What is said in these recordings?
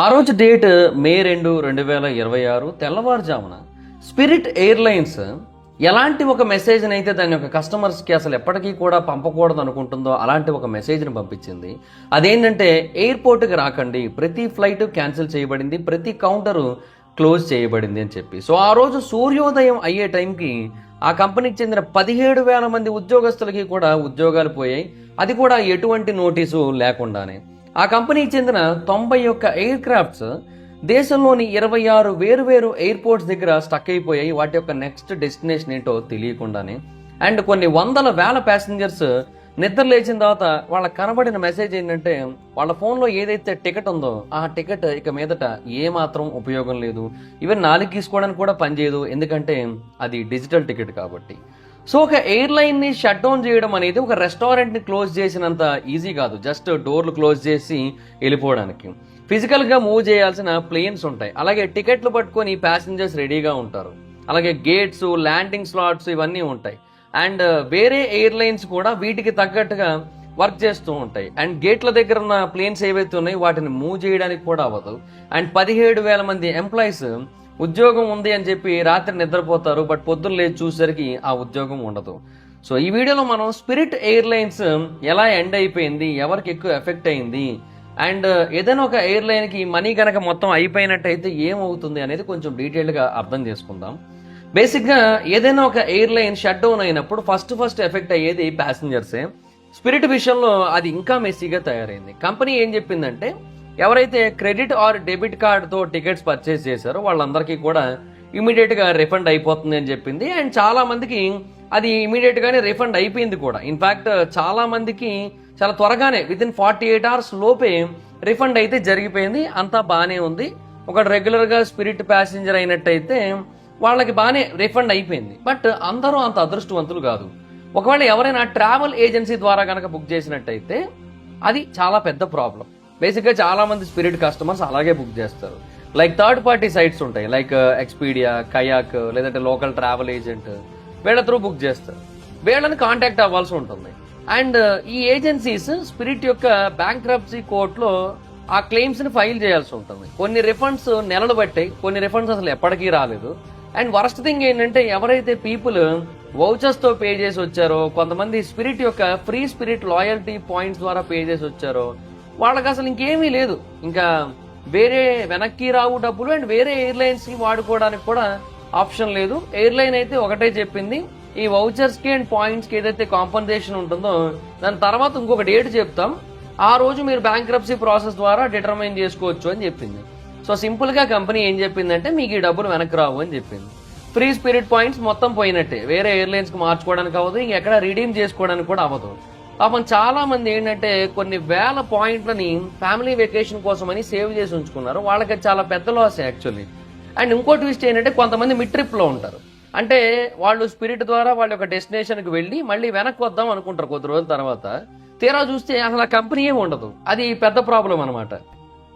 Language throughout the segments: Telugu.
ఆ రోజు డేట్ మే 2, 2026 తెల్లవారుజామున స్పిరిట్ ఎయిర్లైన్స్ ఎలాంటి ఒక మెసేజ్ని అయితే దాని యొక్క కస్టమర్స్కి అసలు ఎప్పటికీ కూడా పంపకూడదు అనుకుంటుందో అలాంటి ఒక మెసేజ్ని పంపించింది. అదేంటంటే ఎయిర్పోర్ట్కి రాకండి, ప్రతి ఫ్లైట్ క్యాన్సిల్ చేయబడింది, ప్రతి కౌంటరు క్లోజ్ చేయబడింది అని చెప్పి. సో ఆ రోజు సూర్యోదయం అయ్యే టైంకి ఆ కంపెనీకి చెందిన 17,000 మంది ఉద్యోగస్తులకి కూడా ఉద్యోగాలు పోయాయి. అది కూడా ఎటువంటి నోటీసు లేకుండానే. ఆ కంపెనీకి చెందిన 91 ఎయిర్ క్రాఫ్ట్స్ దేశంలోని 26 వేరు ఎయిర్పోర్ట్స్ దగ్గర స్టక్ అయిపోయాయి, వాటి యొక్క నెక్స్ట్ డెస్టినేషన్ ఏంటో తెలియకుండానే. అండ్ కొన్ని వందల వేల ప్యాసింజర్స్ నిద్ర లేచిన తర్వాత వాళ్ళకి కనబడిన మెసేజ్ ఏంటంటే వాళ్ళ ఫోన్లో ఏదైతే టికెట్ ఉందో ఆ టికెట్ ఇక మీదట ఏమాత్రం ఉపయోగం లేదు, ఈవెన్ నాలుగు గీసుకోవడానికి కూడా పనిచేయదు, ఎందుకంటే అది డిజిటల్ టికెట్ కాబట్టి. సో ఒక ఎయిర్లైన్ని షట్ డౌన్ చేయడం అనేది ఒక రెస్టారెంట్ని క్లోజ్ చేసినంత ఈజీ కాదు. జస్ట్ డోర్లు క్లోజ్ చేసి వెళ్ళిపోవడానికి ఫిజికల్గా మూవ్ చేయాల్సిన ప్లేన్స్ ఉంటాయి, అలాగే టికెట్లు పట్టుకొని ప్యాసింజర్స్ రెడీగా ఉంటారు, అలాగే గేట్స్, ల్యాండింగ్ స్లాట్స్ ఇవన్నీ ఉంటాయి. అండ్ వేరే ఎయిర్లైన్స్ కూడా వీటికి తగ్గట్టుగా వర్క్ చేస్తూ ఉంటాయి. అండ్ గేట్ల దగ్గర ఉన్న ప్లేన్స్ ఏవైతే ఉన్నాయో వాటిని మూవ్ చేయడానికి కూడా అవ్వదు. అండ్ 17,000 మంది ఎంప్లాయీస్ ఉద్యోగం ఉంది అని చెప్పి రాత్రి నిద్రపోతారు, బట్ పొద్దున్న లేచి చూసేసరికి ఆ ఉద్యోగం ఉండదు. సో ఈ వీడియోలో మనం స్పిరిట్ ఎయిర్లైన్స్ ఎలా ఎండ్ అయిపోయింది, ఎవరికి ఎక్కువ ఎఫెక్ట్ అయింది, అండ్ ఏదైనా ఒక ఎయిర్లైన్కి మనీ కనుక మొత్తం అయిపోయినట్టయితే ఏమవుతుంది అనేది కొంచెం డీటెయిల్గా అర్థం చేసుకుందాం. బేసిక్గా ఏదైనా ఒక ఎయిర్లైన్ షట్ డౌన్ అయినప్పుడు ఫస్ట్ ఎఫెక్ట్ అయ్యేది ప్యాసింజర్సే. స్పిరిట్ విషయంలో అది ఇంకా మెస్సీగా తయారైంది. కంపెనీ ఏం చెప్పిందంటే ఎవరైతే క్రెడిట్ ఆర్ డెబిట్ కార్డ్తో టికెట్స్ పర్చేస్ చేశారో వాళ్ళందరికీ కూడా ఇమీడియట్గా రిఫండ్ అయిపోతుంది అని చెప్పింది. అండ్ చాలా మందికి అది ఇమీడియట్గానే రిఫండ్ అయిపోయింది కూడా. ఇన్ఫ్యాక్ట్ చాలా మందికి చాలా త్వరగానే వితిన్ 48 hours లోపే రిఫండ్ అయితే జరిగిపోయింది. అంతా బాగానే ఉంది. ఒక రెగ్యులర్గా స్పిరిట్ ప్యాసింజర్ అయినట్టయితే వాళ్ళకి బాగానే రిఫండ్ అయిపోయింది. బట్ అందరూ అంత అదృష్టవంతులు కాదు. ఒకవేళ ఎవరైనా ట్రావెల్ ఏజెన్సీ ద్వారా కనుక బుక్ చేసినట్టయితే అది చాలా పెద్ద ప్రాబ్లం. బేసిక్గా చాలా మంది స్పిరిట్ కస్టమర్స్ అలాగే బుక్ చేస్తారు. లైక్ థర్డ్ పార్టీ సైట్స్ ఉంటాయి, లైక్ ఎక్స్పీడియా, కయాక్, లేదంటే లోకల్ ట్రావెల్ ఏజెంట్, వీళ్ళ త్రూ బుక్ చేస్తారు. వీళ్ళని కాంటాక్ట్ అవ్వాల్సి ఉంటుంది. అండ్ ఈ ఏజెన్సీస్ స్పిరిట్ యొక్క బ్యాంక్రప్సీ కోర్టులో ఆ క్లెయిమ్స్ని ఫైల్ చేయాల్సి ఉంటుంది. కొన్ని రిఫండ్స్ నెలలు పట్టాయి, కొన్ని రిఫండ్స్ అసలు ఎప్పటికీ రాలేదు. అండ్ వరస్ట్ థింగ్ ఏంటంటే ఎవరైతే పీపుల్ వౌచర్స్తో పే చేసి వచ్చారో, కొంతమంది స్పిరిట్ యొక్క ఫ్రీ స్పిరిట్ లాయల్టీ పాయింట్స్ ద్వారా పే చేసి వచ్చారో వాళ్ళకి అసలు ఇంకేమీ లేదు, ఇంకా వేరే వెనక్కి రావు డబ్బులు. అండ్ వేరే ఎయిర్లైన్స్కి వాడుకోవడానికి కూడా ఆప్షన్ లేదు. ఎయిర్లైన్ అయితే ఒకటే చెప్పింది, ఈ వౌచర్స్కి అండ్ పాయింట్స్కి ఏదైతే కాంపన్సేషన్ ఉంటుందో దాని తర్వాత ఇంకొక డేట్ చెప్తాం, ఆ రోజు మీరు బ్యాంక్రప్సీ ప్రాసెస్ ద్వారా డిటర్మైన్ చేసుకోవచ్చు అని చెప్పింది. సో సింపుల్గా కంపెనీ ఏం చెప్పిందంటే మీకు ఈ డబ్బులు వెనక్కి రావు అని చెప్పింది. ఫ్రీ స్పిరిట్ పాయింట్స్ మొత్తం పోయినట్టే, వేరే ఎయిర్లైన్స్కి మార్చుకోవడానికి అవ్వదు, ఇంకెక్కడ రిడీమ్ చేసుకోవడానికి కూడా అవ్వదు. పాపం చాలా మంది ఏంటంటే కొన్ని వేల పాయింట్లని ఫ్యామిలీ వెకేషన్ కోసం అని సేవ్ చేసి ఉంచుకున్నారు. వాళ్ళకి చాలా పెద్ద లాస్ యాక్చువల్లీ. అండ్ ఇంకో ట్విస్ట్ ఏంటంటే కొంతమంది మిడ్ ట్రిప్లో ఉంటారు, అంటే వాళ్ళు స్పిరిట్ ద్వారా వాళ్ళ యొక్క డెస్టినేషన్కి వెళ్ళి మళ్ళీ వెనక్కి వద్దాం అనుకుంటారు కొద్ది రోజుల తర్వాత. తీరా చూస్తే అసలు ఆ కంపెనీ ఏమి ఉండదు. అది పెద్ద ప్రాబ్లం అనమాట.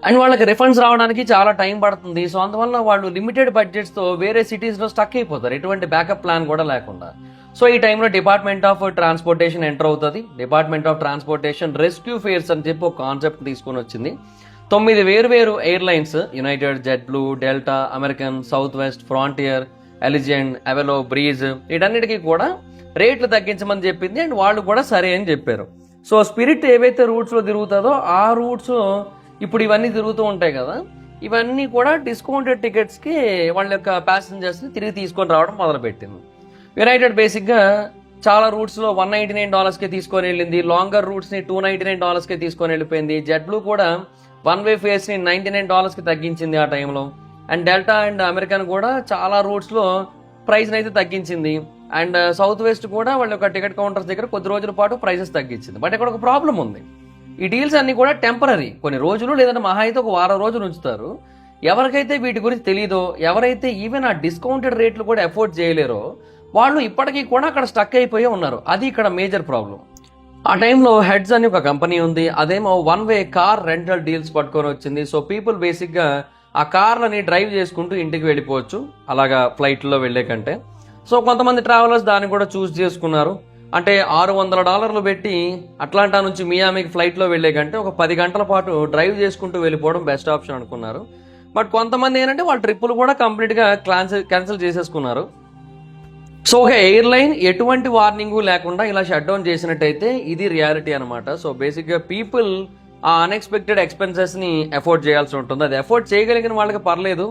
అండ్ వాళ్ళకి రిఫండ్స్ రావడానికి చాలా టైం పడుతుంది. సో అందువల్ల వాళ్ళు లిమిటెడ్ బడ్జెట్స్తో వేరే సిటీస్లో స్టక్ అయిపోతారు, ఎటువంటి బ్యాకప్ ప్లాన్ కూడా లేకుండా. సో ఈ టైంలో డిపార్ట్మెంట్ ఆఫ్ ట్రాన్స్పోర్టేషన్ ఎంటర్ అవుతుంది. Department of transportation rescue fares అని చెప్పి ఒక కాన్సెప్ట్ తీసుకొని వచ్చింది. 9 వేరు airlines, United, Jet Blue, Delta, American, South West, Frontier, Allegiant, Avelo, Breeze, వీటన్నిటికీ కూడా రేట్లు తగ్గించమని చెప్పింది. అండ్ వాళ్ళు కూడా సరే అని చెప్పారు. సో స్పిరిట్ ఏవైతే రూట్స్లో తిరుగుతుందో ఆ రూట్స్ ఇప్పుడు ఇవన్నీ తిరుగుతూ ఉంటాయి కదా, ఇవన్నీ కూడా డిస్కౌంటెడ్ టికెట్స్కి వాళ్ళ యొక్క ప్యాసింజర్స్ని తిరిగి తీసుకొని రావడం మొదలుపెట్టింది. యునైటెడ్ బేసిక్గా చాలా రూట్స్లో $199కే తీసుకొని వెళ్ళింది, లాంగర్ రూట్స్ని $299కే తీసుకొని వెళ్ళిపోయింది. జెట్ బ్లూ కూడా వన్ వే ఫేర్స్ని $99కి తగ్గించింది ఆ టైంలో. అండ్ డెల్టా అండ్ అమెరికన్ కూడా చాలా రూట్స్లో ప్రైస్ని అయితే తగ్గించింది. అండ్ సౌత్ వెస్ట్ కూడా వాళ్ళ యొక్క టికెట్ కౌంటర్స్ దగ్గర కొద్ది రోజుల పాటు ప్రైసెస్ తగ్గించింది. బట్ ఇక్కడ ఒక ప్రాబ్లం ఉంది, ఈ డీల్స్ అన్ని కూడా టెంపరీ, కొన్ని రోజులు లేదంటే మహా అయితే ఒక వారం రోజులు ఉంచుతారు. ఎవరికైతే వీటి గురించి తెలియదో, ఎవరైతే ఈవెన్ ఆ డిస్కౌంటెడ్ రేట్లు కూడా ఎఫోర్డ్ చేయలేరో వాళ్ళు ఇప్పటికీ కూడా అక్కడ స్టక్ అయిపోయి ఉన్నారు. అది ఇక్కడ మేజర్ ప్రాబ్లం. ఆ టైంలో హెడ్స్ అని ఒక కంపెనీ ఉంది, అదేమో one way car rental deals పట్టుకొని వచ్చింది. సో పీపుల్ బేసిక్గా ఆ కార్లని డ్రైవ్ చేసుకుంటూ ఇంటికి వెళ్ళిపోవచ్చు అలాగా ఫ్లైట్లో వెళ్ళే కంటే. సో కొంతమంది ట్రావెలర్స్ దాన్ని కూడా చూస్ చేసుకున్నారు. అంటే $600 పెట్టి అట్లాంటా నుంచి మియామికి ఫ్లైట్లో వెళ్ళే కంటే ఒక 10 గంటల పాటు డ్రైవ్ చేసుకుంటూ వెళ్ళిపోవడం బెస్ట్ ఆప్షన్ అనుకున్నారు. బట్ కొంతమంది ఏంటంటే వాళ్ళ ట్రిప్పులు కూడా కంప్లీట్గా క్యాన్సిల్ చేసేసుకున్నారు. సో ఒక ఎయిర్లైన్ ఎటువంటి వార్నింగ్ లేకుండా ఇలా షట్ డౌన్ చేసినట్టయితే ఇది రియాలిటీ అనమాట. సో బేసిక్గా పీపుల్ ఆ అన్ఎక్స్పెక్టెడ్ ఎక్స్పెన్సెస్ని ఎఫోర్డ్ చేయాల్సి ఉంటుంది. అది ఎఫోర్డ్ చేయగలిగిన వాళ్ళకి పర్లేదు,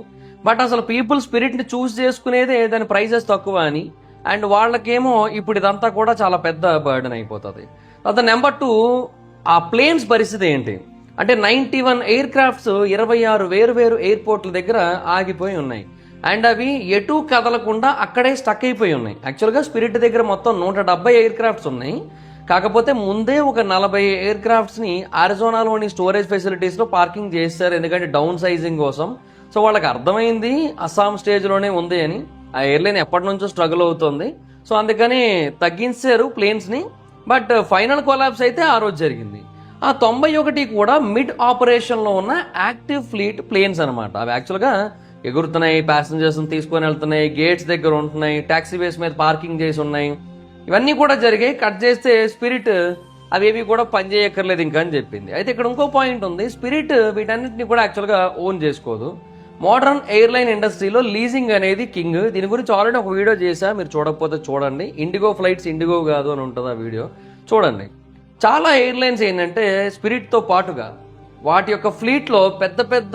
బట్ అసలు పీపుల్ స్పిరిట్ని చూస్ చేసుకునేదే దాని ప్రైజెస్ తక్కువ అని, అండ్ వాళ్ళకేమో ఇప్పుడు ఇదంతా కూడా చాలా పెద్ద బర్డెన్ అయిపోతుంది. తర్వాత నెంబర్ 2, ఆ ప్లేన్స్ పరిస్థితి ఏంటి అంటే 91 ఎయిర్ క్రాఫ్ట్స్ 26 వేరు ఎయిర్పోర్ట్ల దగ్గర ఆగిపోయి ఉన్నాయి. అండ్ అవి ఎటు కదలకుండా అక్కడే స్టక్ అయిపోయి ఉన్నాయి. యాక్చువల్గా స్పిరిట్ దగ్గర మొత్తం 170 ఎయిర్ క్రాఫ్ట్స్ ఉన్నాయి. కాకపోతే ముందే ఒక 40 ఎయిర్ క్రాఫ్ట్స్ని అరిజోనాలోని స్టోరేజ్ ఫెసిలిటీస్లో పార్కింగ్ చేస్తారు, ఎందుకంటే డౌన్ సైజింగ్ కోసం. సో వాళ్ళకి అర్థమైంది అస్సాం స్టేజ్లోనే ఉంది అని, ఆ ఎయిర్లైన్ ఎప్పటి నుంచో స్ట్రగుల్ అవుతుంది. సో అందుకని తగ్గించారు ప్లేన్స్ని. బట్ ఫైనల్ కొలాప్స్ అయితే ఆ రోజు జరిగింది. ఆ 91 కూడా మిడ్ ఆపరేషన్లో ఉన్న యాక్టివ్ ఫ్లీట్ ప్లేన్స్ అనమాట. అవి యాక్చువల్గా ఎగురుతున్నాయి, ప్యాసింజర్స్ని తీసుకొని వెళ్తున్నాయి, గేట్స్ దగ్గర ఉంటున్నాయి, ట్యాక్సీ వేస్ మీద పార్కింగ్ చేసి ఉన్నాయి. ఇవన్నీ కూడా జరిగాయి. కట్ చేస్తే స్పిరిట్ అవేవి కూడా పనిచేయక్కర్లేదు ఇంకా అని చెప్పింది. అయితే ఇక్కడ ఇంకో పాయింట్ ఉంది, స్పిరిట్ వీటన్నిటిని కూడా యాక్చువల్గా ఓన్ చేసుకోదు. మోడర్న్ ఎయిర్లైన్ ఇండస్ట్రీలో లీజింగ్ అనేది కింగ్. దీని గురించి ఆల్రెడీ ఒక వీడియో చేశా, మీరు చూడకపోతే చూడండి. ఇండిగో ఫ్లైట్స్ ఇండిగో కాదు అని ఉంటుంది ఆ వీడియో, చూడండి. చాలా ఎయిర్లైన్స్ ఏంటంటే స్పిరిట్తో పాటుగా వాటి యొక్క ఫ్లీట్లో పెద్ద పెద్ద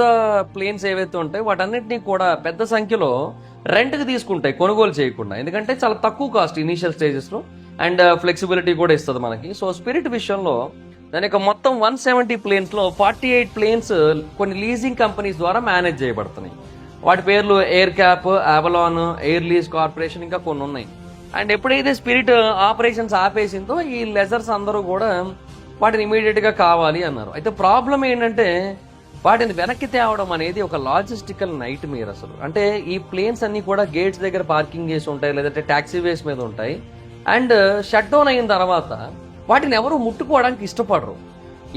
ప్లేన్స్ ఏవైతే ఉంటాయో వాటన్నిటినీ కూడా పెద్ద సంఖ్యలో రెంట్కి తీసుకుంటాయి కొనుగోలు చేయకుండా, ఎందుకంటే చాలా తక్కువ కాస్ట్ ఇనీషియల్ స్టేజెస్లో, అండ్ ఫ్లెక్సిబిలిటీ కూడా ఇస్తుంది మనకి. సో స్పిరిట్ విషయంలో దాని యొక్క మొత్తం 170 ప్లేన్స్లో 48 ప్లేన్స్ కొన్ని లీజింగ్ కంపెనీస్ ద్వారా మేనేజ్ చేయబడుతున్నాయి. వాటి పేర్లు air cap, అవలాన్, air lease corporation, ఇంకా కొన్ని ఉన్నాయి. అండ్ ఎప్పుడైతే స్పిరిట్ ఆపరేషన్స్ ఆపేసిందో ఈ లెజర్స్ అందరూ కూడా వాటిని ఇమీడియట్గా కావాలి అన్నారు. అయితే ప్రాబ్లం ఏంటంటే వాటిని వెనక్కి తేవడం అనేది ఒక లాజిస్టికల్ నైట్ మేర్ అసలు. అంటే ఈ ప్లేన్స్ అన్ని కూడా గేట్స్ దగ్గర పార్కింగ్ చేసి ఉంటాయి, లేదంటే ట్యాక్సీ వేస్ మీద ఉంటాయి. అండ్ షట్ డౌన్ అయిన తర్వాత వాటిని ఎవరు ముట్టుకోవడానికి ఇష్టపడరు,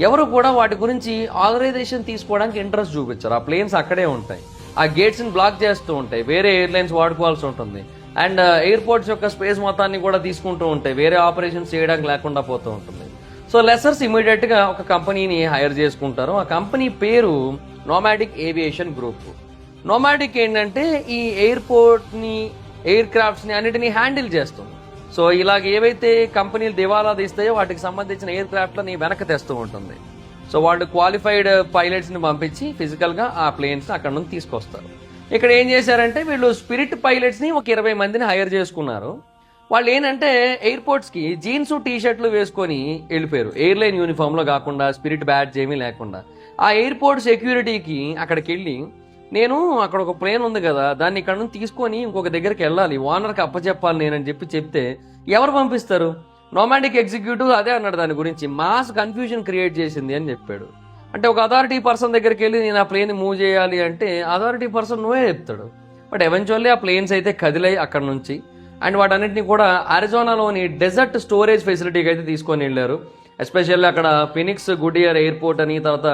ఎవరు కూడా వాటి గురించి ఆథరైజేషన్ తీసుకోవడానికి ఇంట్రెస్ట్ చూపించరు. ఆ ప్లేన్స్ అక్కడే ఉంటాయి, ఆ గేట్స్ని బ్లాక్ చేస్తూ ఉంటాయి, వేరే ఎయిర్లైన్స్ వాడుకోవాల్సి ఉంటుంది. అండ్ ఎయిర్పోర్ట్స్ యొక్క స్పేస్ మొత్తాన్ని కూడా తీసుకుంటూ ఉంటాయి, వేరే ఆపరేషన్స్ చేయడానికి లేకుండా పోతూ ఉంటుంది. సో లెసర్స్ ఇమీడియట్గా ఒక కంపెనీని హైర్ చేసుకుంటారు. ఆ కంపెనీ పేరు నోమాడిక్ ఏవియేషన్ గ్రూప్. నోమాడిక్ ఏంటంటే ఈ ఎయిర్పోర్ట్ని, ఎయిర్ క్రాఫ్ట్స్ని అన్నిటినీ హ్యాండిల్ చేస్తుంది. సో ఇలాగ ఏవైతే కంపెనీలు దివాలా తీస్తాయో వాటికి సంబంధించిన ఎయిర్ క్రాఫ్ట్లని వెనక్కి తెస్తూ ఉంటుంది. సో వాళ్ళు క్వాలిఫైడ్ పైలట్స్ని పంపించి ఫిజికల్గా ఆ ప్లేన్స్ అక్కడ నుంచి తీసుకొస్తారు. ఇక్కడ ఏం చేశారంటే వీళ్ళు స్పిరిట్ పైలట్స్ని ఒక 20 మందిని హైర్ చేసుకున్నారు. వాళ్ళు ఏంటంటే ఎయిర్పోర్ట్స్కి జీన్స్ టీ-షర్ట్లు వేసుకొని వెళ్ళిపోయారు, ఎయిర్లైన్ యూనిఫామ్లో కాకుండా, స్పిరిట్ బ్యాడ్జ్ ఏమీ లేకుండా. ఆ ఎయిర్పోర్ట్ సెక్యూరిటీకి అక్కడికి వెళ్ళి, నేను అక్కడ ఒక ప్లేన్ ఉంది కదా దాన్ని ఇక్కడ నుంచి తీసుకొని ఇంకొక దగ్గరికి వెళ్ళాలి, ఓనర్కి అప్పచెప్పాలి నేనని చెప్తే ఎవరు పంపిస్తారు? నోమాడిక్ ఎగ్జిక్యూటివ్ అదే అన్నాడు, దాని గురించి మాస్ కన్ఫ్యూజన్ క్రియేట్ చేసింది అని చెప్పాడు. అంటే ఒక అథారిటీ పర్సన్ దగ్గరికి వెళ్ళి నేను ఆ ప్లేన్ మూవ్ చేయాలి అంటే అథారిటీ పర్సన్ నువ్వే చెప్తాడు. బట్ ఎవెన్చువల్లీ ఆ ప్లేన్స్ అయితే కదిలాయి అక్కడ నుంచి. అండ్ వాటన్నిటిని కూడా అరిజోనాలోని డెజర్ట్ స్టోరేజ్ ఫెసిలిటీకి అయితే తీసుకొని వెళ్ళారు. ఎస్పెషల్లీ అక్కడ ఫినిక్స్ గుడియర్ ఎయిర్పోర్ట్ అని, తర్వాత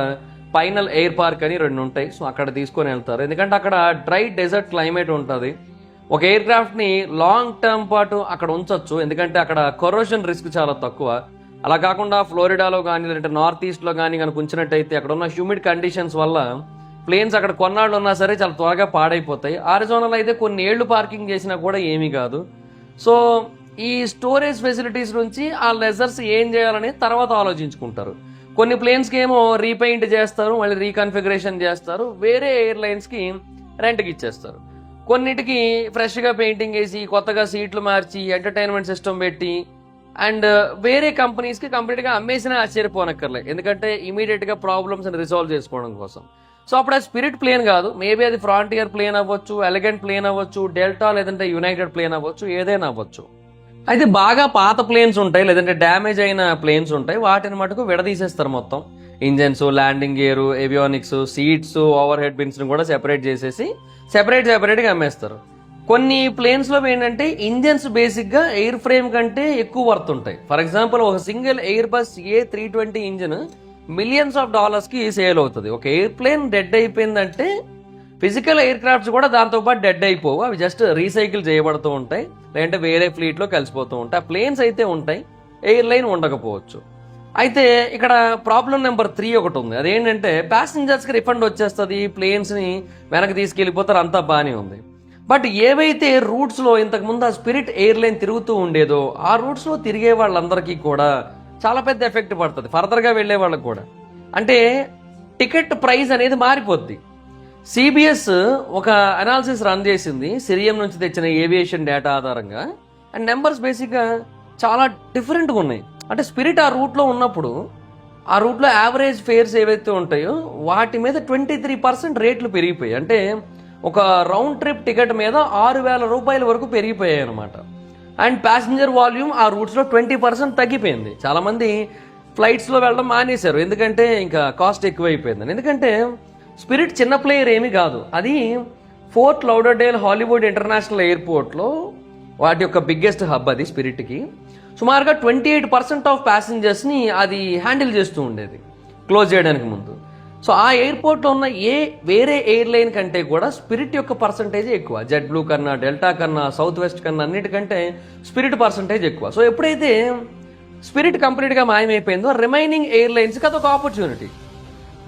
ఫైనల్ ఎయిర్ పార్క్ అని 2 ఉంటాయి. సో అక్కడ తీసుకొని వెళ్తారు, ఎందుకంటే అక్కడ డ్రై డెజర్ట్ క్లైమేట్ ఉంటుంది. ఒక ఎయిర్ క్రాఫ్ట్ని లాంగ్ టర్మ్ పాటు అక్కడ ఉంచవచ్చు, ఎందుకంటే అక్కడ కొరోషన్ రిస్క్ చాలా తక్కువ. అలా కాకుండా ఫ్లోరిడాలో కానీ లేదంటే నార్త్ ఈస్ట్లో కానీ కనుక ఉంచినట్టయితే అక్కడ ఉన్న హ్యూమిడ్ కండిషన్స్ వల్ల ప్లేన్స్ అక్కడ కొన్నాళ్ళు ఉన్నా సరే చాలా త్వరగా పాడైపోతాయి. అరిజోనాలో అయితే కొన్ని ఏళ్ళు పార్కింగ్ చేసినా కూడా ఏమీ కాదు. సో ఈ స్టోరేజ్ ఫెసిలిటీస్ నుంచి ఆ లెజర్స్ ఏం చేయాలనేది తర్వాత ఆలోచించుకుంటారు. కొన్ని ప్లేన్స్కి ఏమో రీపెయింట్ చేస్తారు, మళ్ళీ రీకన్ఫిగరేషన్ చేస్తారు, వేరే ఎయిర్లైన్స్కి రెంట్కి ఇచ్చేస్తారు. కొన్నిటికి ఫ్రెష్గా పెయింటింగ్ వేసి కొత్తగా సీట్లు మార్చి ఎంటర్టైన్మెంట్ సిస్టమ్ పెట్టి అండ్ వేరే కంపెనీస్కి కంప్లీట్గా అమ్మేసినా ఆశ్చర్యపోనక్కర్లే, ఎందుకంటే ఇమీడియట్గా ప్రాబ్లమ్స్ని రిసాల్వ్ చేసుకోవడం కోసం. సో అప్పుడు ఆ స్పిరిట్ ప్లేన్ కాదు, మేబీ అది ఫ్రాంటియర్ ప్లేన్ అవ్వచ్చు, ఎలిగెంట్ ప్లేన్ అవ్వచ్చు, డెల్టా లేదంటే యునైటెడ్ ప్లేన్ అవ్వచ్చు, ఏదైనా అవ్వచ్చు. అయితే బాగా పాత ప్లేన్స్ ఉంటాయి, లేదంటే డ్యామేజ్ అయిన ప్లేన్స్ ఉంటాయి, వాటిని మటుకు విడదీసేస్తారు మొత్తం. Engines, landing gear, avionics, seats, overhead బిన్స్ని కూడా సెపరేట్ చేసేసి సెపరేట్గా అమ్మేస్తారు. కొన్ని ప్లేన్స్లో ఏంటంటే ఇంజన్స్ బేసిక్గా ఎయిర్ ఫ్రేమ్ కంటే ఎక్కువ వర్త్ ఉంటాయి. ఫర్ ఎగ్జాంపుల్ ఒక single air bus A320 engine $millions కి సేల్ అవుతుంది. ఒక ఎయిర్ ప్లేన్ డెడ్ అయిపోయిందంటే ఫిజికల్ ఎయిర్ క్రాఫ్ట్స్ కూడా దాంతోపాటు డెడ్ అయిపోవు, అవి జస్ట్ రీసైకిల్ చేయబడుతూ ఉంటాయి, లేదంటే వేరే ఫ్లీట్లో కలిసిపోతూ ఉంటాయి. ఆ ప్లేన్స్ అయితే ఉంటాయి, ఎయిర్లైన్ ఉండకపోవచ్చు. అయితే ఇక్కడ ప్రాబ్లం నెంబర్ 3 ఒకటి ఉంది. అదేంటంటే ప్యాసింజర్స్కి రిఫండ్ వచ్చేస్తుంది, ప్లేన్స్ని వెనక్కి తీసుకెళ్ళిపోతారు, అంతా బాగానే ఉంది. బట్ ఏవైతే రూట్స్లో ఇంతకుముందు ఆ స్పిరిట్ ఎయిర్లైన్ తిరుగుతూ ఉండేదో ఆ రూట్స్లో తిరిగే వాళ్ళందరికీ కూడా చాలా పెద్ద ఎఫెక్ట్ పడుతుంది, ఫర్దర్గా వెళ్ళే వాళ్ళకి కూడా. అంటే టికెట్ ప్రైస్ అనేది మారిపోద్ది. సిబిఎస్ ఒక అనాలిసిస్ రన్ చేసింది సిరియం నుంచి తెచ్చిన ఏవియేషన్ డేటా ఆధారంగా, అండ్ నెంబర్స్ బేసిక్గా చాలా డిఫరెంట్గా ఉన్నాయి. అంటే స్పిరిట్ ఆ రూట్లో ఉన్నప్పుడు ఆ రూట్లో యావరేజ్ ఫేర్స్ ఏవైతే ఉంటాయో వాటి మీద 23% రేట్లు పెరిగిపోయాయి. అంటే ఒక రౌండ్ ట్రిప్ టికెట్ మీద 6,000 రూపాయల వరకు పెరిగిపోయాయి అనమాట. అండ్ ప్యాసింజర్ వాల్యూమ్ ఆ రూట్స్లో 20% తగ్గిపోయింది. చాలామంది ఫ్లైట్స్లో వెళ్ళడం మానేశారు, ఎందుకంటే ఇంకా కాస్ట్ ఎక్కువైపోయిందని. ఎందుకంటే స్పిరిట్ చిన్న ప్లేయర్ ఏమీ కాదు, అది ఫోర్ట్ లౌడర్డేల్ హాలీవుడ్ ఇంటర్నేషనల్ ఎయిర్పోర్ట్లో వాటి యొక్క బిగ్గెస్ట్ హబ్ అది స్పిరిట్కి. సుమారుగా 28% ఆఫ్ ప్యాసింజర్స్ని అది హ్యాండిల్ చేస్తూ ఉండేది క్లోజ్ చేయడానికి ముందు. సో ఆ ఎయిర్పోర్ట్లో ఉన్న వేరే ఎయిర్లైన్ కంటే కూడా స్పిరిట్ యొక్క పర్సంటేజ్ ఎక్కువ. జెట్ బ్లూ కన్నా, డెల్టా కన్నా, సౌత్ వెస్ట్ కన్నా అన్నిటికంటే స్పిరిట్ పర్సంటేజ్ ఎక్కువ. సో ఎప్పుడైతే స్పిరిట్ కంప్లీట్గా మాయమైపోయిందో రిమైనింగ్ ఎయిర్లైన్స్కి అదొక ఆపర్చునిటీ.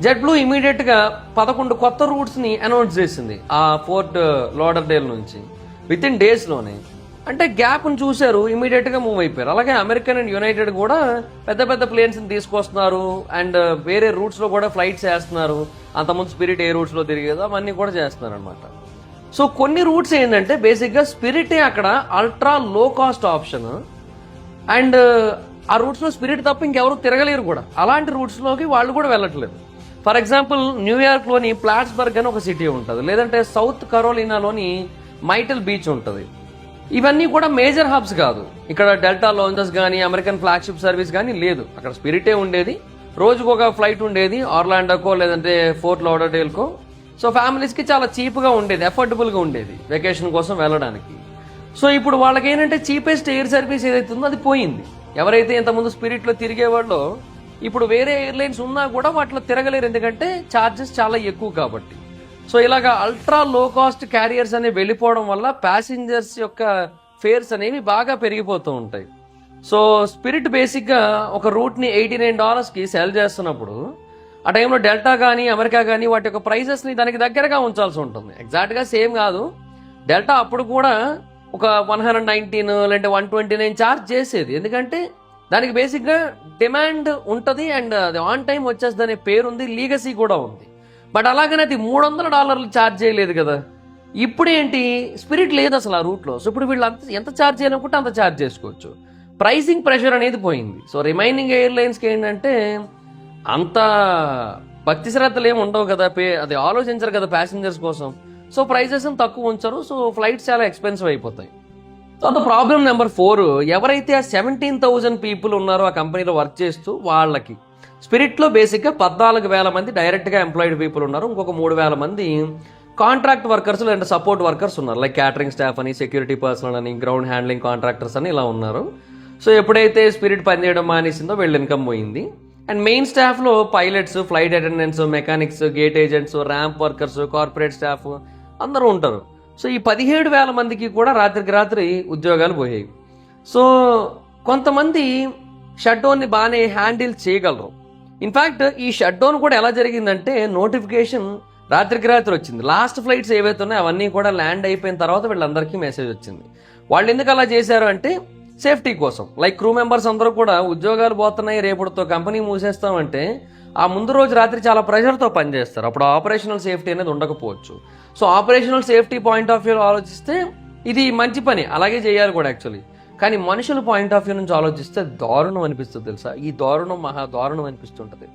జెట్ బ్లూ ఇమీడియట్గా 11 కొత్త రూట్స్ని అనౌన్స్ చేసింది ఆ ఫోర్ట్ లాడర్డేల్ నుంచి విత్ ఇన్ డేస్లోనే. అంటే గ్యాప్ను చూశారు, ఇమీడియట్గా మూవ్ అయిపోయారు. అలాగే అమెరికన్ అండ్ యునైటెడ్ కూడా పెద్ద పెద్ద ప్లేన్స్ని తీసుకొస్తున్నారు, అండ్ వేరే రూట్స్లో కూడా ఫ్లైట్స్ వేస్తున్నారు. అంతకుముందు స్పిరిట్ ఏ రూట్స్లో తిరిగేదో అవన్నీ కూడా చేస్తున్నారు అనమాట. సో కొన్ని రూట్స్ ఏంటంటే బేసిక్గా స్పిరిటే అక్కడ ultra low cost option, and ఆ రూట్స్లో స్పిరిట్ తప్ప ఇంకెవరు తిరగలేరు కూడా. అలాంటి రూట్స్లోకి వాళ్ళు కూడా వెళ్ళట్లేదు. ఫర్ ఎగ్జాంపుల్ న్యూయార్క్లోని ప్లాట్స్బర్గ్ అని ఒక సిటీ ఉంటుంది, లేదంటే సౌత్ కరోలినాలోని మైటల్ బీచ్ ఉంటుంది. ఇవన్నీ కూడా మేజర్ హబ్స్ కాదు. ఇక్కడ డెల్టా లాంచెస్ కానీ, అమెరికన్ ఫ్లాగ్షిప్ సర్వీస్ కానీ లేదు. అక్కడ స్పిరిటే ఉండేది, రోజుకు ఒక ఫ్లైట్ ఉండేది ఆర్లాండోకో లేదంటే ఫోర్ట్ లాడర్డేల్కో. సో ఫ్యామిలీస్కి చాలా చీప్గా ఉండేది, అఫోర్డబుల్గా ఉండేది వెకేషన్ కోసం వెళ్ళడానికి. సో ఇప్పుడు వాళ్ళకి ఏంటంటే చీపెస్ట్ ఎయిర్ సర్వీస్ ఏదైతే ఉందో అది పోయింది. ఎవరైతే ఇంతకుముందు స్పిరిట్లో తిరిగేవాళ్ళో ఇప్పుడు వేరే ఎయిర్లైన్స్ ఉన్నా కూడా వాటిలో తిరగలేరు, ఎందుకంటే ఛార్జెస్ చాలా ఎక్కువ కాబట్టి. సో ఇలాగా అల్ట్రా లో కాస్ట్ క్యారియర్స్ అనేవి వెళ్ళిపోవడం వల్ల ప్యాసింజర్స్ యొక్క ఫేర్స్ అనేవి బాగా పెరిగిపోతూ ఉంటాయి. సో స్పిరిట్ బేసిక్గా ఒక రూట్ని $89కి సెల్ చేస్తున్నప్పుడు ఆ టైంలో డెల్టా కానీ, అమెరికా కానీ వాటి యొక్క ప్రైజెస్ని దానికి దగ్గరగా ఉంచాల్సి ఉంటుంది. ఎగ్జాక్ట్గా సేమ్ కాదు. డెల్టా అప్పుడు కూడా ఒక 119 లేదంటే 129 ఛార్జ్ చేసేది, ఎందుకంటే దానికి బేసిక్గా డిమాండ్ ఉంటుంది అండ్ అది ఆన్ టైం వచ్చేస్తుంది అనే పేరుంది, లీగసీ కూడా ఉంది. బట్ అలాగనే అది $300 ఛార్జ్ చేయలేదు కదా. ఇప్పుడు ఏంటి, స్పిరిట్ లేదు అసలు ఆ రూట్లో. సో ఇప్పుడు వీళ్ళు ఎంత ఛార్జ్ చేయాలనుకుంటే అంత ఛార్జ్ చేసుకోవచ్చు. ప్రైసింగ్ ప్రెషర్ అనేది పోయింది. సో రిమైనింగ్ ఎయిర్లైన్స్కి ఏంటంటే అంత భక్తి శ్రద్ధలు ఏమి ఉండవు కదా, అది ఆలోచించరు కదా ప్యాసింజర్స్ కోసం. సో ప్రైజెస్ తక్కువ ఉంచరు, సో ఫ్లైట్స్ చాలా ఎక్స్పెన్సివ్ అయిపోతాయి. తర్వాత ప్రాబ్లం నెంబర్ 4, ఎవరైతే ఆ 17,000 పీపుల్ ఉన్నారో ఆ కంపెనీలో వర్క్ చేస్తూ వాళ్ళకి స్పిరిట్లో బేసిక్గా 14,000 మంది డైరెక్ట్గా ఎంప్లాయిడ్ పీపుల్ ఉన్నారు. ఇంకొక 3,000 మంది కాంట్రాక్ట్ వర్కర్స్ లేదంటే సపోర్ట్ వర్కర్స్ ఉన్నారు, లైక్ క్యాటరింగ్ స్టాఫ్ అని, సెక్యూరిటీ పర్సనల్ అని, గ్రౌండ్ హ్యాండ్లింగ్ కాంట్రాక్టర్స్ అని ఇలా ఉన్నారు. సో ఎప్పుడైతే స్పిరిట్ పనిచేయడం మానేసిందో వీళ్ళ ఇన్కమ్ పోయింది. అండ్ మెయిన్ స్టాఫ్లో pilots, flight attendants, mechanics, gate agents, ramp workers, corporate staff అందరూ ఉంటారు. సో ఈ 17,000 మందికి కూడా రాత్రికి రాత్రి ఉద్యోగాలు పోయాయి. సో కొంతమంది షట్ డౌన్ని బాగానే హ్యాండిల్ చేయగలరు. ఇన్ఫ్యాక్ట్ ఈ షట్ డౌన్ కూడా ఎలా జరిగిందంటే నోటిఫికేషన్ రాత్రికి రాత్రి వచ్చింది. లాస్ట్ ఫ్లైట్స్ ఏవైతే ఉన్నాయో అవన్నీ కూడా ల్యాండ్ అయిపోయిన తర్వాత వీళ్ళందరికీ మెసేజ్ వచ్చింది. వాళ్ళు ఎందుకు అలా చేశారు అంటే సేఫ్టీ కోసం. లైక్ క్రూ మెంబర్స్ అందరూ కూడా ఉద్యోగాలు పోతున్నాయి, రేపటితో కంపెనీ మూసేస్తామంటే ఆ ముందు రోజు రాత్రి చాలా ప్రెషర్తో పనిచేస్తారు. అప్పుడు ఆపరేషనల్ సేఫ్టీ అనేది ఉండకపోవచ్చు. So operational safety point of వ్యూలో ఆలోచిస్తే ఇది మంచి పని, అలాగే చేయాలి కూడా యాక్చువల్లీ. కానీ మనుషుల పాయింట్ ఆఫ్ వ్యూ నుంచి ఆలోచిస్తే దారుణం అనిపిస్తుంది తెలుసా. ఈ దారుణం మహా దారుణం అనిపిస్తుంటుంది.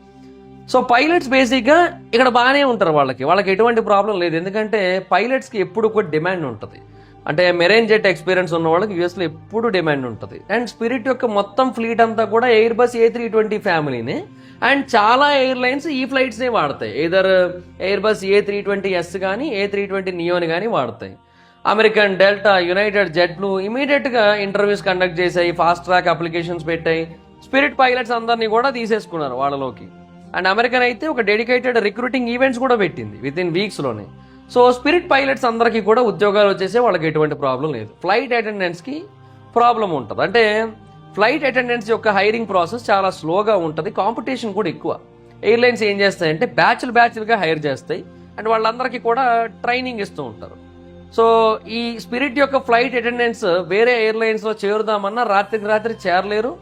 సో పైలట్స్ బేసిక్గా ఇక్కడ బాగానే ఉంటారు, వాళ్ళకి ఎటువంటి ప్రాబ్లం లేదు. ఎందుకంటే పైలట్స్కి ఎప్పుడు కూడా డిమాండ్ ఉంటుంది. అంటే మెరైన్ జెట్ ఎక్స్పీరియన్స్ ఉన్న వాళ్ళకి యూఎస్లో ఎప్పుడు డిమాండ్ ఉంటుంది. అండ్ స్పిరిట్ యొక్క మొత్తం ఫ్లీట్ అంతా కూడా ఎయిర్ బస్ A320 ఫ్యామిలీనే. అండ్ చాలా ఎయిర్లైన్స్ ఈ ఫ్లైట్స్నే వాడతాయి. ఏదర్ ఎయిర్ బస్ A320S కానీ, A320 నియోని కానీ వాడతాయి. American, Delta, United, Jet Blue ఇమీడియట్గా ఇంటర్వ్యూస్ కండక్ట్ చేసాయి, ఫాస్ట్ ట్రాక్ అప్లికేషన్స్ పెట్టాయి. స్పిరిట్ పైలట్స్ అందరినీ కూడా తీసేసుకున్నారు వాళ్ళలోకి. అండ్ అమెరికన్ అయితే ఒక డెడికేటెడ్ రిక్రూటింగ్ ఈవెంట్స్ కూడా పెట్టింది విత్ ఇన్ వీక్స్లోనే. సో స్పిరిట్ పైలట్స్ అందరికీ కూడా ఉద్యోగాలు వచ్చేసి వాళ్ళకి ఎటువంటి ప్రాబ్లం లేదు. ఫ్లైట్ అటెండెంట్స్కి ప్రాబ్లం ఉంటుంది. అంటే ఫ్లైట్ అటెండెంట్స్ యొక్క హైరింగ్ ప్రాసెస్ చాలా స్లోగా ఉంటుంది, కాంపిటీషన్ కూడా ఎక్కువ. ఎయిర్లైన్స్ ఏం చేస్తాయంటే బ్యాచ్లుగా హైర్ చేస్తాయి అండ్ వాళ్ళందరికీ కూడా ట్రైనింగ్ ఇస్తూ ఉంటారు. సో ఈ స్పిరిట్ యొక్క ఫ్లైట్ అటెండెంట్స్ వేరే ఎయిర్లైన్స్లో చేరుదామన్నా రాత్రికి రాత్రి చేరలేరు.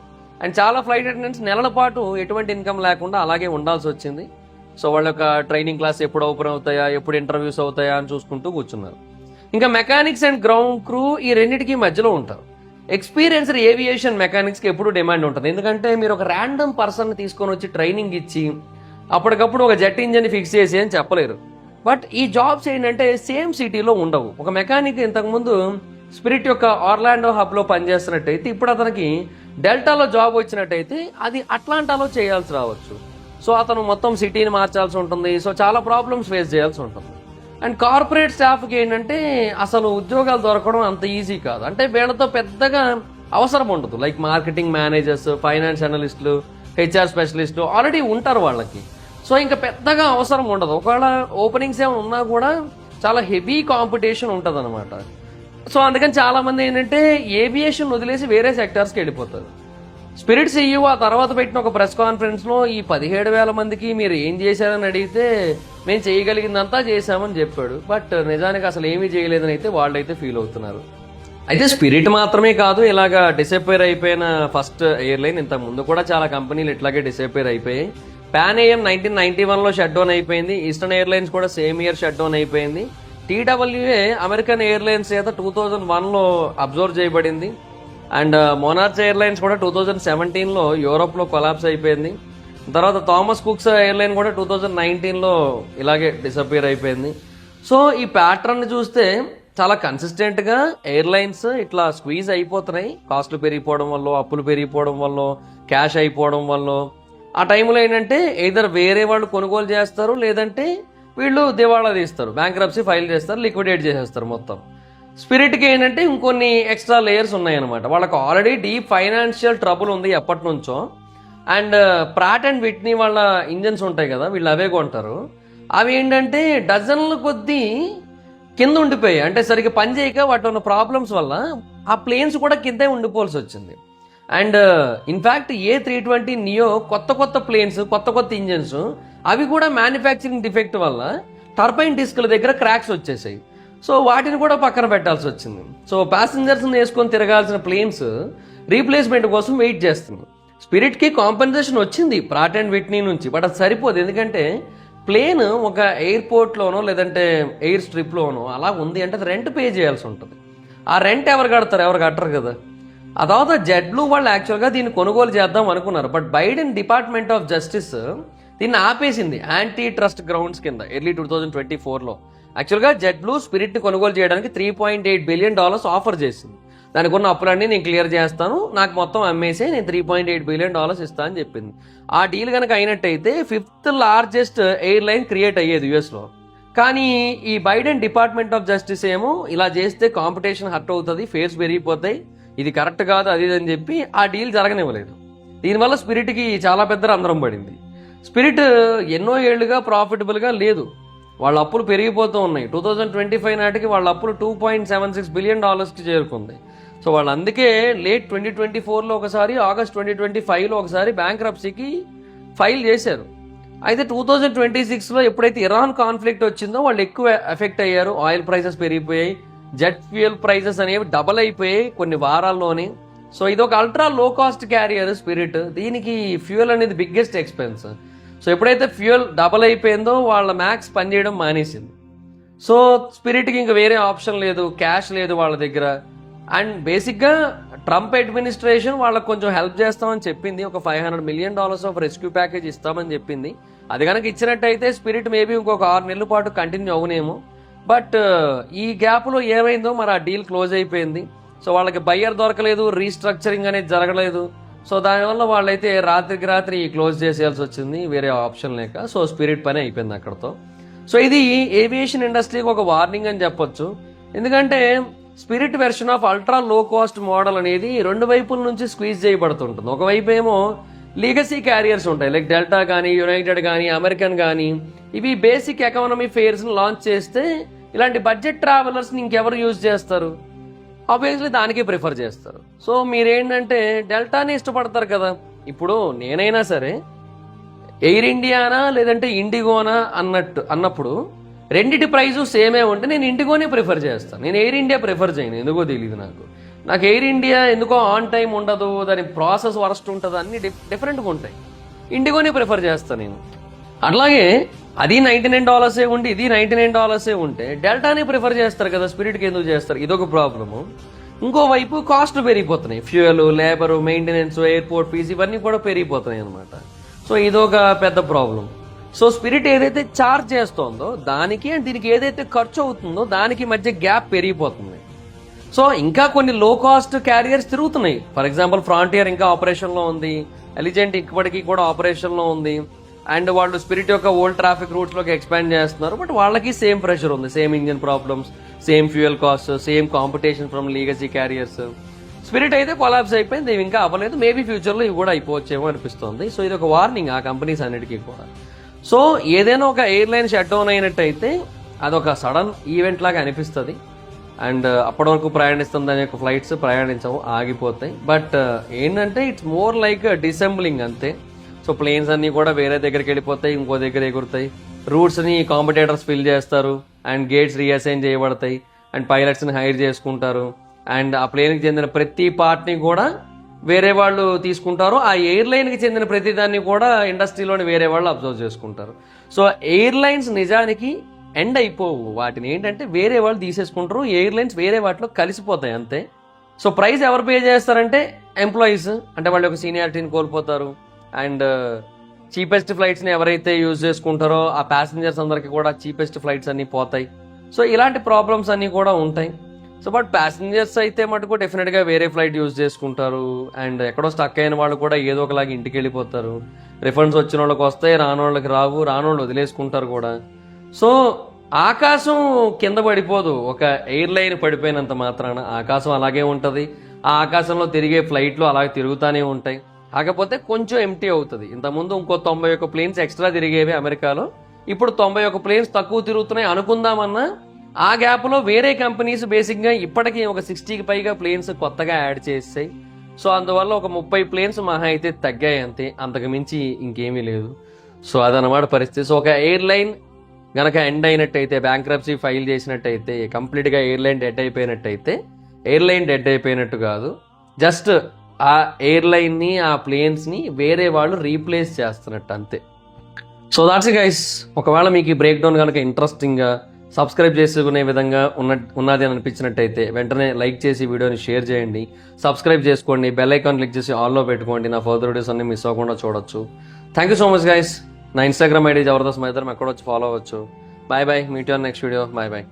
అండ్ చాలా ఫ్లైట్ అటెండెంట్స్ నెలల పాటు ఎటువంటి ఇన్కమ్ లేకుండా అలాగే ఉండాల్సి వచ్చింది. సో వాళ్ళ యొక్క ట్రైనింగ్ క్లాస్ ఎప్పుడు ఓపెన్ అవుతాయా, ఎప్పుడు ఇంటర్వ్యూస్ అవుతాయా అని చూసుకుంటూ కూర్చున్నారు. ఇంకా మెకానిక్స్ అండ్ గ్రౌండ్ క్రూ ఈ రెండింటికి మధ్యలో ఉంటారు. ఎక్స్పీరియన్స్డ్ ఏవియేషన్ మెకానిక్స్కి ఎప్పుడు డిమాండ్ ఉంటుంది. ఎందుకంటే మీరు ఒక ర్యాండమ్ పర్సన్ తీసుకొని వచ్చి ట్రైనింగ్ ఇచ్చి అప్పటికప్పుడు ఒక జెట్ ఇంజిన్ ఫిక్స్ చేసి అని చెప్పలేరు. బట్ ఈ జాబ్స్ ఏంటంటే సేమ్ సిటీలో ఉండవు. ఒక మెకానిక్ ఇంతకుముందు స్పిరిట్ యొక్క ఆర్లాండో హబ్లో పనిచేస్తున్నట్టయితే ఇప్పుడు అతనికి డెల్టాలో జాబ్ వచ్చినట్టయితే అది అట్లాంటాలో చేయాల్సి రావచ్చు. సో అతను మొత్తం సిటీని మార్చాల్సి ఉంటుంది. సో చాలా ప్రాబ్లమ్స్ ఫేస్ చేయాల్సి ఉంటుంది. అండ్ కార్పొరేట్ స్టాఫ్కి ఏంటంటే అసలు ఉద్యోగాలు దొరకడం అంత ఈజీ కాదు. అంటే వీళ్ళతో పెద్దగా అవసరం ఉండదు. లైక్ మార్కెటింగ్ మేనేజర్స్, ఫైనాన్స్ అనలిస్టులు, హెచ్ఆర్ స్పెషలిస్టులు ఆల్రెడీ ఉంటారు వాళ్ళకి. సో ఇంకా పెద్దగా అవసరం ఉండదు. ఒకవేళ ఓపెనింగ్స్ ఏమైనా ఉన్నా కూడా చాలా హెవీ కాంపిటీషన్ ఉంటుంది అనమాట. సో అందుకని చాలా మంది ఏంటంటే ఏవియేషన్ వదిలేసి వేరే సెక్టార్స్కి వెళ్ళిపోతారు. స్పిరిట్ సీఈఓ ఆ తర్వాత పెట్టిన ఒక ప్రెస్ కాన్ఫరెన్స్లో ఈ 17,000 మందికి మీరు ఏం చేశారని అడిగితే మేము చేయగలిగిందంతా చేశామని చెప్పాడు. బట్ నిజానికి అసలు ఏమీ చేయలేదని అయితే వాళ్ళైతే ఫీల్ అవుతున్నారు. అయితే స్పిరిట్ మాత్రమే కాదు, ఇలాగా డిసప్పేర్ అయిపోయిన ఫస్ట్ ఎయిర్లైన్. ఇంతకు ముందు కూడా చాలా కంపెనీలు ఇట్లాగే డిసప్పేర్ అయిపోయాయి. పాన్ AM 1991లో షట్ డౌన్ అయిపోయింది. ఈస్టర్న్ ఎయిర్లైన్స్ కూడా సేమ్ ఇయర్ షట్ డౌన్ అయిపోయింది. TWA అమెరికన్ ఎయిర్లైన్స్ చేత 2001లో అబ్జర్వ్ చేయబడింది. అండ్ మోనార్చ్ ఎయిర్లైన్స్ కూడా 2017లో యూరోప్లో కొలాప్స్ అయిపోయింది. తర్వాత థామస్ కుక్స్ ఎయిర్లైన్ కూడా 2019లో ఇలాగే డిసప్పేర్ అయిపోయింది. సో ఈ ప్యాటర్న్ చూస్తే చాలా కన్సిస్టెంట్గా ఎయిర్లైన్స్ ఇట్లా స్క్వీజ్ అయిపోతున్నాయి. కాస్ట్లు పెరిగిపోవడం వల్ల, అప్పులు పెరిగిపోవడం వల్ల, క్యాష్ అయిపోవడం వల్ల. ఆ టైంలో ఏంటంటే ఎయిదర్ వేరే వాళ్ళు కొనుగోలు చేస్తారు, లేదంటే వీళ్ళు దివాళా తీస్తారు, బ్యాంక్రప్సీ ఫైల్ చేస్తారు, లిక్విడేట్ చేసేస్తారు మొత్తం. స్పిరిట్కి ఏంటంటే ఇంకొన్ని ఎక్స్ట్రా లేయర్స్ ఉన్నాయన్నమాట. వాళ్ళకి ఆల్రెడీ డీప్ ఫైనాన్షియల్ ట్రబుల్ ఉంది ఎప్పటి నుంచో. అండ్ ప్రాట్ అండ్ విట్నీ వాళ్ళ ఇంజన్స్ ఉంటాయి కదా, వీళ్ళు అవే కొంటారు. అవి ఏంటంటే డజన్ల కొద్దీ కింద ఉండిపోయాయి. అంటే సరిగ్గా పని చేయక వాటి ఉన్న ప్రాబ్లమ్స్ వల్ల ఆ ప్లేన్స్ కూడా కిందే ఉండిపోవాల్సి వచ్చింది. అండ్ ఇన్ఫ్యాక్ట్ A320 నియో కొత్త ప్లేన్స్, కొత్త ఇంజన్స్, అవి కూడా మ్యానుఫ్యాక్చరింగ్ డిఫెక్ట్ వల్ల టర్బైన్ డిస్క్ల దగ్గర క్రాక్స్ వచ్చేసాయి. సో వాటిని కూడా పక్కన పెట్టాల్సి వచ్చింది. సో ప్యాసింజర్స్ని వేసుకొని తిరగాల్సిన ప్లేన్స్ రీప్లేస్మెంట్ కోసం వెయిట్ చేస్తుంది. స్పిరిట్కి కాంపెన్సేషన్ వచ్చింది ప్రాట్ అండ్ విట్నీ నుంచి, బట్ అది సరిపోదు. ఎందుకంటే ప్లేన్ ఒక ఎయిర్పోర్ట్లోనో లేదంటే ఎయిర్ స్ట్రిప్లోనో అలా ఉంది అంటే అది రెంట్ పే చేయాల్సి ఉంటుంది. ఆ రెంట్ ఎవరు కడతారు? ఎవరు కట్టరు కదా. ఆ తర్వాత జెట్ బ్లూ వాళ్ళు యాక్చువల్గా దీన్ని కొనుగోలు చేద్దాం అనుకున్నారు. But Biden department of justice దీన్ని ఆపేసింది యాంటీ ట్రస్ట్ గ్రౌండ్స్ కింద ఎర్లీ 2024లో. యాక్చువల్గా జెట్ బ్లూ స్పిరిట్ని కొనుగోలు చేయడానికి $3.8 బిలియన్ ఆఫర్ చేసింది. దానికి ఉన్న అప్పులన్నీ నేను క్లియర్ చేస్తాను, నాకు మొత్తం అమ్మేసి నేను $3.8 బిలియన్ ఇస్తాను అని చెప్పింది. ఆ డీల్ కనుక అయినట్టయితే 5th లార్జెస్ట్ ఎయిర్లైన్ క్రియేట్ అయ్యేది యుఎస్లో. కానీ ఈ బైడెన్ డిపార్ట్మెంట్ ఆఫ్ జస్టిస్ ఏమో ఇలా చేస్తే కాంపిటీషన్ హర్ట్ అవుతుంది, ఫేర్స్ పెరిగిపోతాయి, ఇది కరెక్ట్ కాదు, అది అని చెప్పి ఆ డీల్ జరగనివ్వలేదు. దీనివల్ల స్పిరిట్కి చాలా పెద్ద రంధ్రం పడింది. స్పిరిట్ ఎన్నో ఏళ్లుగా ప్రాఫిటబుల్గా లేదు, వాళ్ళ అప్పులు పెరిగిపోతూ ఉన్నాయి. 2025 నాటికి వాళ్ళ అప్పులు $2.76 బిలియన్ చేరుకుంది. సో వాళ్ళు అందుకే లేట్ 2024లో ఒకసారి, ఆగస్ట్ 2025లో ఒకసారి బ్యాంక్రప్సీకి ఫైల్ చేశారు. అయితే 2026లో ఎప్పుడైతే ఇరాన్ కాన్ఫ్లిక్ట్ వచ్చిందో వాళ్ళు ఎక్కువ ఎఫెక్ట్ అయ్యారు. ఆయిల్ ప్రైసెస్ పెరిగిపోయాయి, జెట్ ఫ్యూయల్ ప్రైసెస్ అనేవి డబల్ అయిపోయాయి కొన్ని వారాల్లోనే. సో ఇది ఒక ultra low cost carrier spirit, దీనికి ఫ్యూయల్ అనేది బిగ్గెస్ట్ ఎక్స్పెన్స్. సో ఎప్పుడైతే ఫ్యూయల్ డబల్ అయిపోయిందో వాళ్ళ మ్యాక్స్ పనిచేయడం మానేసింది. సో స్పిరిట్కి ఇంకా వేరే ఆప్షన్ లేదు, క్యాష్ లేదు వాళ్ళ దగ్గర. అండ్ బేసిక్గా ట్రంప్ అడ్మినిస్ట్రేషన్ వాళ్ళకి కొంచెం హెల్ప్ చేస్తామని చెప్పింది, ఒక $500 మిలియన్ ఆఫ్ రెస్క్యూ ప్యాకేజ్ ఇస్తామని చెప్పింది. అది కనుక ఇచ్చినట్టయితే స్పిరిట్ మేబీ ఇంకొక 6 నెలల పాటు కంటిన్యూ అవునేమో. బట్ ఈ గ్యాప్లో ఏమైందో మరి ఆ డీల్ క్లోజ్ అయిపోయింది. సో వాళ్ళకి బయ్యర్ దొరకలేదు, రీస్ట్రక్చరింగ్ అనేది జరగలేదు. సో దానివల్ల వాళ్ళైతే రాత్రికి రాత్రి క్లోజ్ చేసేయాల్సి వచ్చింది, వేరే ఆప్షన్ లేక. సో స్పిరిట్ పని అయిపోయింది అక్కడతో. సో ఇది ఏవియేషన్ ఇండస్ట్రీకి ఒక వార్నింగ్ అని చెప్పొచ్చు. ఎందుకంటే spirit version of ultra low cost model అనేది రెండు వైపుల నుంచి స్క్వీజ్ చేయబడుతుంటుంది. ఒకవైపు ఏమో లీగసీ క్యారియర్స్ ఉంటాయి, లైక్ డెల్టా కానీ, యునైటెడ్ కానీ, అమెరికన్ కానీ. ఇవి బేసిక్ ఎకానమీ ఫేర్స్ని లాంచ్ చేస్తే ఇలాంటి బడ్జెట్ ట్రావెలర్స్ని ఇంకెవరు యూజ్ చేస్తారు? ఆబ్వియస్లీ దానికి ప్రిఫర్ చేస్తారు. సో మీరేంటంటే డెల్టాని ఇష్టపడతారు కదా. ఇప్పుడు నేనైనా సరే ఎయిర్ ఇండియానా లేదంటే ఇండిగోనా అన్నప్పుడు రెండిటి ప్రైజు సేమే ఉంటే నేను ఇండిగోనే ప్రిఫర్ చేస్తాను. నేను ఎయిర్ ఇండియా ప్రిఫర్ చేయను, ఎందుకో తెలియదు నాకు ఎయిర్ ఇండియా ఎందుకో ఆన్ టైం ఉండదు, దాని ప్రాసెస్ వరస్ట్ ఉంటుంది, అన్ని డిఫరెంట్గా ఉంటాయి. ఇండిగోనే ప్రిఫర్ చేస్తాను నేను. అట్లాగే అది $99 ఉండి ఇది $99 ఉంటే డెల్టానే ప్రిఫర్ చేస్తారు కదా, స్పిరిట్కి ఎందుకు చేస్తారు? ఇదొక ప్రాబ్లము. ఇంకోవైపు కాస్ట్ పెరిగిపోతున్నాయి, fuel, labour, maintenance, airport fees ఇవన్నీ కూడా పెరిగిపోతున్నాయి అనమాట. సో ఇదొక పెద్ద ప్రాబ్లం. సో స్పిరిట్ ఏదైతే ఛార్జ్ చేస్తోందో దానికి అండ్ దీనికి ఏదైతే ఖర్చు అవుతుందో దానికి మధ్య గ్యాప్ పెరిగిపోతుంది. సో ఇంకా కొన్ని లో కాస్ట్ క్యారియర్స్ తిరుగుతున్నాయి. ఫర్ ఎగ్జాంపుల్ ఫ్రాంటియర్ ఇంకా ఆపరేషన్లో ఉంది, ఎలిజెంట్ ఇప్పటికీ కూడా ఆపరేషన్లో ఉంది. అండ్ వాళ్ళు స్పిరిట్ యొక్క ఓల్డ్ ట్రాఫిక్ రూట్స్లోకి ఎక్స్పాండ్ చేస్తున్నారు. బట్ వాళ్ళకి సేమ్ ప్రెషర్ ఉంది, same engine problems, same fuel cost, same competition from legacy carriers. Spirit అయితే కొలాప్స్ అయిపోయింది, ఇవి ఇంకా అవ్వలేదు. మేబీ ఫ్యూచర్లో ఇవి కూడా అయిపోవచ్చేమో అనిపిస్తుంది. సో ఇది ఒక వార్నింగ్ ఆ కంపెనీస్ అన్నిటికీ కూడా. సో ఏదైనా ఒక ఎయిర్లైన్ షట్ డౌన్ అయినట్టయితే అదొక సడన్ ఈవెంట్ లాగా అనిపిస్తుంది. అండ్ అప్పటి వరకు ప్రయాణిస్తుంది దాని యొక్క ఫ్లైట్స్ ప్రయాణించవు, ఆగిపోతాయి. బట్ ఏంటంటే ఇట్స్ మోర్ లైక్ డిసెంబ్లింగ్ అంతే. సో ప్లేన్స్ అన్నీ కూడా వేరే దగ్గరికి వెళ్ళిపోతాయి, ఇంకో దగ్గర ఎగురుతాయి. రూట్స్ని కాంపిటేటర్స్ ఫిల్ చేస్తారు అండ్ గేట్స్ రీఅసైన్ చేయబడతాయి అండ్ పైలట్స్ని హైర్ చేసుకుంటారు. అండ్ ఆ ప్లేన్కి చెందిన ప్రతి పార్ట్ని కూడా వేరే వాళ్ళు తీసుకుంటారు. ఆ ఎయిర్లైన్కి చెందిన ప్రతి దాన్ని కూడా ఇండస్ట్రీలోని వేరే వాళ్ళు అబ్జర్వ్ చేసుకుంటారు. సో ఎయిర్లైన్స్ నిజానికి ఎండ్ అయిపోవు, వాటిని ఏంటంటే వేరే వాళ్ళు తీసేసుకుంటారు. ఎయిర్లైన్స్ వేరే వాటిలో కలిసిపోతాయి అంతే. సో ప్రైస్ ఎవరు పే చేస్తారంటే ఎంప్లాయీస్, అంటే వాళ్ళ యొక్క సీనియారిటీని కోల్పోతారు. అండ్ చీపెస్ట్ ఫ్లైట్స్ని ఎవరైతే యూజ్ చేసుకుంటారో ఆ ప్యాసింజర్స్ అందరికీ కూడా చీపెస్ట్ ఫ్లైట్స్ అన్నీ పోతాయి. సో ఇలాంటి ప్రాబ్లమ్స్ అన్నీ కూడా ఉంటాయి. సో బట్ ప్యాసింజర్స్ అయితే మటుకు డెఫినెట్గా వేరే ఫ్లైట్ యూజ్ చేసుకుంటారు. అండ్ ఎక్కడో స్టక్ అయిన వాళ్ళు కూడా ఏదో ఒకలాగా ఇంటికి వెళ్ళిపోతారు. రిఫండ్స్ వచ్చిన వాళ్ళకి వస్తాయి, రాని వాళ్ళకి రావు, రాని వాళ్ళు వదిలేసుకుంటారు కూడా. సో ఆకాశం కింద పడిపోదు ఒక ఎయిర్లైన్ పడిపోయినంత మాత్రాన, ఆకాశం అలాగే ఉంటుంది. ఆ ఆకాశంలో తిరిగే ఫ్లైట్లు అలాగే తిరుగుతూనే ఉంటాయి. కాకపోతే కొంచెం ఎంటీ అవుతుంది. ఇంతకుముందు ఇంకో 91 ప్లేన్స్ ఎక్స్ట్రా తిరిగేవి అమెరికాలో, ఇప్పుడు 91 ప్లేన్స్ తక్కువ తిరుగుతున్నాయి అనుకుందామన్నా ఆ గ్యాప్లో వేరే కంపెనీస్ బేసిక్గా ఇప్పటికీ ఒక 60కి పైగా ప్లేన్స్ కొత్తగా యాడ్ చేసాయి. సో అందువల్ల ఒక 30 ప్లేన్స్ మహా అయితే తగ్గాయి అంతే, అంతకు మించి ఇంకేమీ లేదు. సో అదనమాట పరిస్థితి. సో ఒక ఎయిర్లైన్ గనక ఎండ్ అయినట్టయితే, బ్యాంక్రప్సీ ఫైల్ చేసినట్టయితే, కంప్లీట్గా ఎయిర్లైన్ డెడ్ అయిపోయినట్టయితే, ఎయిర్లైన్ డెడ్ అయిపోయినట్టు కాదు, జస్ట్ ఆ ఎయిర్లైన్ని ఆ ప్లేన్స్ని వేరే వాళ్ళు రీప్లేస్ చేస్తున్నట్టు అంతే. So that's it guys. ఒకవేళ మీకు ఈ బ్రేక్ డౌన్ కనుక ఇంట్రెస్టింగ్గా సబ్స్క్రైబ్ చేసుకునే విధంగా ఉన్నది అని అనిపించినట్టయితే వెంటనే లైక్ చేసి వీడియోని షేర్ చేయండి, సబ్స్క్రైబ్ చేసుకోండి, బెల్ ఐకాన్ క్లిక్ చేసి ఆల్లో పెట్టుకోండి. నా ఫర్దర్ వీడియోస్ అన్ని మిస్ అవ్వకుండా చూడొచ్చు. Thank you so much guys. నా ఇన్స్టాగ్రామ్ ఐడి జబర్దస్త్ మైదరం, ఎక్కడ వచ్చి ఫాలో అవ్వచ్చు. Bye bye, meet you on next video. Bye bye.